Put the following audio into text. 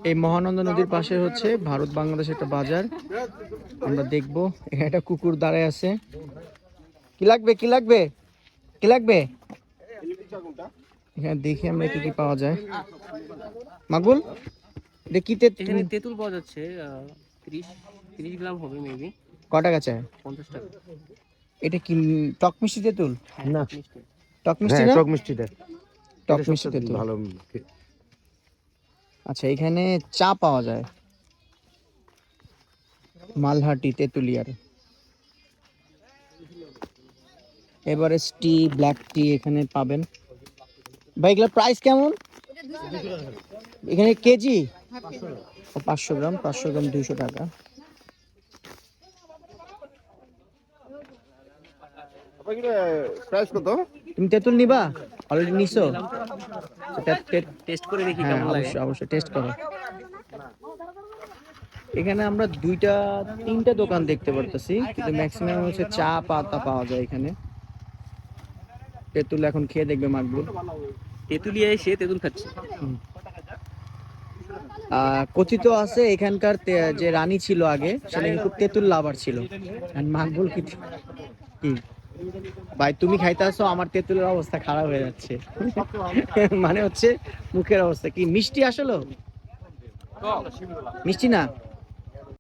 এই মহানন্দা নদীর পাশে হচ্ছে ভারত বাংলাদেশ একটা বাজার, আমরা দেখবো। এখানে একটা কুকুর দাঁড়ায় আছে। কি লাগবে কি লাগবে কি লাগবে? এখানে দেখি আমরা কি কি পাওয়া যায়। মাগুল দেখি এখানে তেঁতুল পাওয়া যাচ্ছে 30 গ্রাম হবে মেবি। ক টাকা চায়? 50 টাকা। এটা কি টক মিষ্টি তেঁতুল? না, টক মিষ্টি না? টক মিষ্টিটা, টক মিষ্টি তেঁতুল ভালো। আচ্ছা, এখানে চা পাওয়া যায় মালহাটি তেঁতুলিয়ার। এভারেস্ট টি, ব্ল্যাক টি এখানে পাবেন। ভাই এগুলোর প্রাইস কেমন এখানে? কেজি 500 গ্রাম, 500 গ্রাম 200 টাকা। প্রাইস কত? তুমি তেঁতুল নিবা? অলরেডি নিছো? টেস্ট করে দেখি হ্যাঁ কেমন লাগে। অবশ্যই অবশ্যই টেস্ট করো। এখানে আমরা 2-3টা দোকান দেখতে পারতেছি, কিন্তু ম্যাক্সিমাম হচ্ছে চা পাতা পাওয়া যায় এখানে। তেঁতুল এখন খেয়ে দেখবে মাকবুল। তেঁতুলিয়া এসে তেঁতুল খাচ্ছে। কথিত আছে এখানকার যে রানী ছিল আগে, সে নাকি খুব তেঁতুল লাভার ছিল। আর মাকবুল কি কি ভাই তুমি খাইতে আসো, আমার তেঁতুলের অবস্থা খারাপ হয়ে যাচ্ছে। মানে হচ্ছে মুখের অবস্থা কি মিষ্টি? আসলে মিষ্টি না।